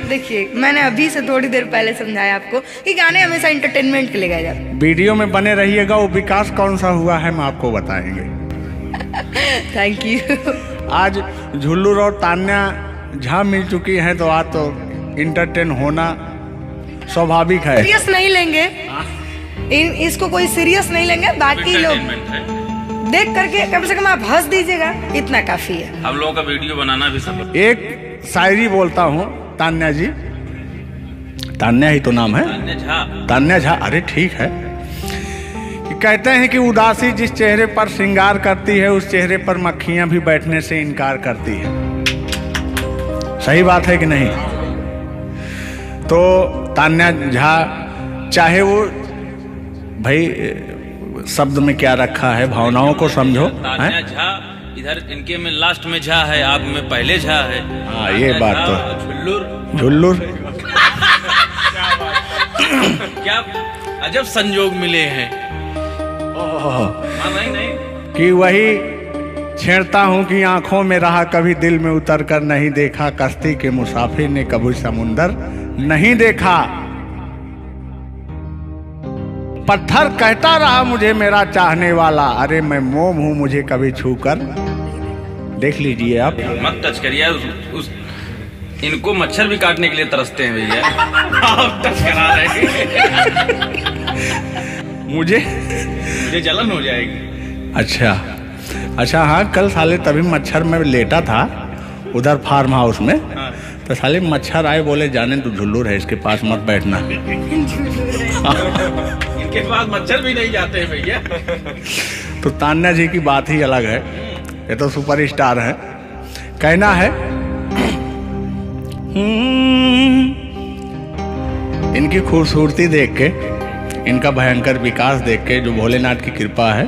देखिए मैंने अभी से थोड़ी देर पहले समझाया आपको कि गाने हमेशा एंटरटेनमेंट के लिए गाए जाते हैं। वीडियो में बने रहिएगा, वो विकास कौन सा हुआ है हम आपको बताएंगे। Thank you. आज झुल्लू और तान्या झा मिल चुकी हैं तो आज तो इंटरटेन होना स्वाभाविक है। सीरियस नहीं लेंगे, इसको कोई सीरियस नहीं लेंगे, बाकी लोग देख करके कम से कम आप हंस दीजिएगा, इतना काफी है। हम लोगों का वीडियो बनाना भी सब। एक शायरी बोलता हूँ तान्या जी, तान्या ही तो नाम है, तान्या झा। अरे ठीक है। कि कहते हैं कि उदासी जिस चेहरे पर श्रृंगार करती है उस चेहरे पर मक्खियां भी बैठने से इनकार करती है। सही बात है कि नहीं? तो तान्या झा चाहे वो भाई शब्द में क्या रखा है, भावनाओं को समझो। तान्या झा इधर इनके में लास्ट में झा है, आप में पहले झा है। हाँ ये बात तो झुल्लुर क्या अजब संजोग मिले हैं। नहीं कि वही छेड़ता हूँ कि आंखों में रहा कभी दिल में उतर कर नहीं देखा, कश्ती के मुसाफिर ने कभी समुंदर नहीं देखा। पत्थर कहता रहा मुझे मेरा चाहने वाला, अरे मैं मोम हूं मुझे कभी छू कर देख लीजिए आप। मत टच करिए उस इनको मच्छर भी काटने के लिए तरसते हैं भैया। आप टच करा रहे हैं। मुझे जलन हो जाएगी। अच्छा हाँ, कल साले तभी मच्छर में लेटा था उधर फार्म हाउस में, तो साले मच्छर आए, बोले जाने तू झुल्लू है इसके पास मत बैठना। इनके पास मच्छर भी नहीं जाते हैं भैया। तो तान्या जी की बात ही अलग है, ये तो सुपरस्टार है। कहना है इनकी खूबसूरती देख के, इनका भयंकर विकास देख के, जो भोलेनाथ की कृपा है।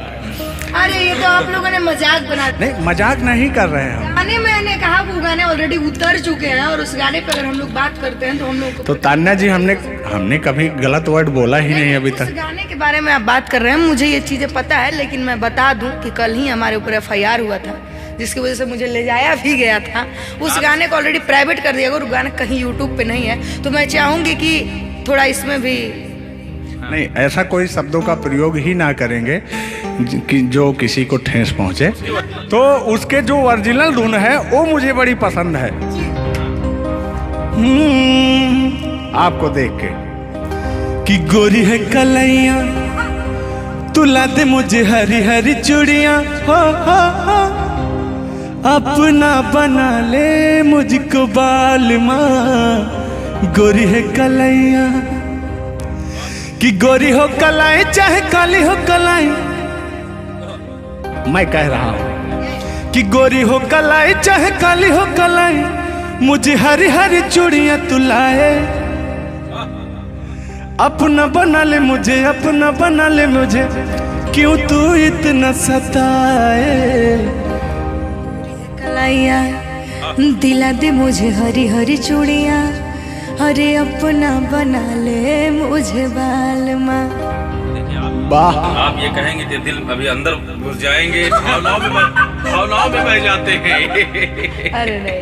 अरे ये तो आप लोगों ने मजाक बना दिया। नहीं मजाक नहीं कर रहे हैं हम। गाने मैंने कहा वो गाने ऑलरेडी उतर चुके हैं और उस गाने पे अगर हम लोग बात करते हैं तो हम लोग तो तान्या जी हमने कभी गलत वर्ड बोला ही नहीं अभी उस तक। गाने के बारे में आप बात कर रहे हैं, मुझे ये चीजें पता है, लेकिन मैं बता दूं कि कल ही हमारे ऊपर FIR हुआ था जिसकी वजह से मुझे ले जाया भी गया था। उस गाने को ऑलरेडी प्राइवेट कर दिया गया और गाना कहीं यूट्यूब पे नहीं है, तो मैं चाहूंगी कि थोड़ा इसमें भी नहीं, ऐसा कोई शब्दों का प्रयोग ही ना करेंगे कि जो किसी को ठेस पहुंचे। तो उसके जो ओरिजिनल धुन है वो मुझे बड़ी पसंद है। आपको देख के कि गोरी है कलैया तुला दे मुझे हरी हरी चूड़ियां, हो अपना बना ले मुझको बाल माँ। गोरी है कलैया कि गोरी हो कलाई चाहे काली हो कलाई, मैं कह रहा हूं कि गोरी हो कलाई चाहे काली हो कलाई, मुझे हरी हरी चूड़ियां तुलाए, अपना बना ले मुझे, अपना बना ले मुझे, क्यों तू इतना सताए। कलाइया दिला दे मुझे हरी हरी चूड़ियां, अरे अपना बना ले मुझे बाल माँ। वाह, आप ये कहेंगे कि दिल अभी अंदर घुस जाएंगे, भावनाओं में बह जाते हैं। अरे नहीं,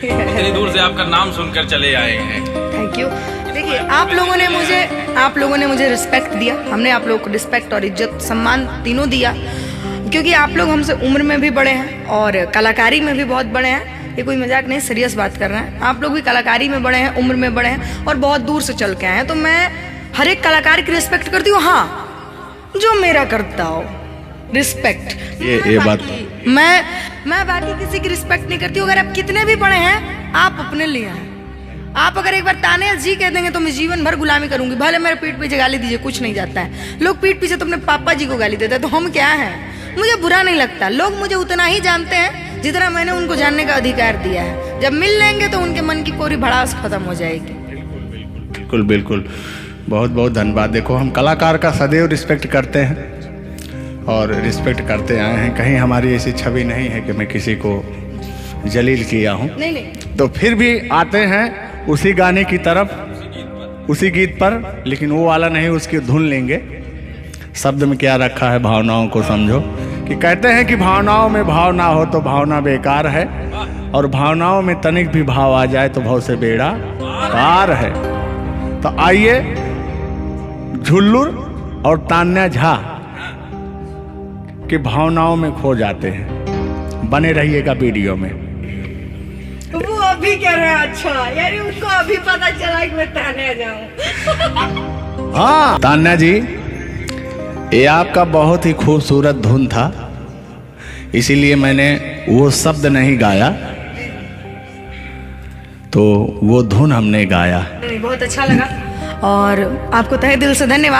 इतनी दूर से आपका नाम सुनकर चले आए हैं। Thank you. देखिए आप लोगों ने मुझे रिस्पेक्ट दिया, हमने आप लोगों को रिस्पेक्ट और इज्जत सम्मान तीनों दिया, क्योंकि आप लोग हमसे उम्र में भी बड़े हैं और कलाकारी में भी बहुत बड़े हैं। ये कोई मजाक नहीं, सीरियस बात कर रहे हैं। आप लोग भी कलाकारी में बड़े हैं, उम्र में बड़े हैं और बहुत दूर से चल के आए हैं, तो मैं हर एक कलाकार की रिस्पेक्ट करती हूँ। हाँ, जो मेरा करता हो रिस्पेक्ट। ये बात मैं बाकी किसी की रिस्पेक्ट नहीं करती हूँ। अगर आप कितने भी बड़े हैं, आप अपने लिए हैं। आप अगर एक बार ताने जी कह देंगे तो मैं जीवन भर गुलामी करूंगी, भले मेरे पीठ पीछे गाली दीजिए, कुछ नहीं जाता है। लोग पीठ पीछे तो अपने पापा जी को गाली देते हैं, तो हम क्या हैं? मुझे बुरा नहीं लगता। लोग मुझे उतना ही जानते हैं जितना मैंने उनको जानने का अधिकार दिया है। जब मिल लेंगे तो उनके मन की पूरी भड़ास खत्म हो जाएगी। बिल्कुल बिल्कुल, बहुत बहुत धन्यवाद। देखो, हम कलाकार का सदैव रिस्पेक्ट करते हैं और रिस्पेक्ट करते आए हैं। कहीं हमारी ऐसी छवि नहीं है कि मैं किसी को जलील किया हूँ। नहीं। तो फिर भी आते हैं उसी गाने की तरफ, उसी गीत पर, लेकिन वो वाला नहीं, उसकी धुन लेंगे। शब्द में क्या रखा है, भावनाओं को समझो। कि कहते हैं कि भावनाओं में भाव ना हो तो भावना बेकार है, और भावनाओं में तनिक भी भाव आ जाए तो भाव से बेड़ा पार है। तो आइए, झुल्लुर और तान्या झा की भावनाओं में खो जाते हैं। बने रहिएगा वीडियो में। वो अभी कह रहे हैं, अच्छा यानी उनको अभी पता चला कि मैं तान्या जाऊं। हाँ तान्या जी, ये आपका बहुत ही खूबसूरत धुन था, इसीलिए मैंने वो शब्द नहीं गाया, तो वो धुन हमने गाया। बहुत अच्छा लगा और आपको तहे दिल से धन्यवाद।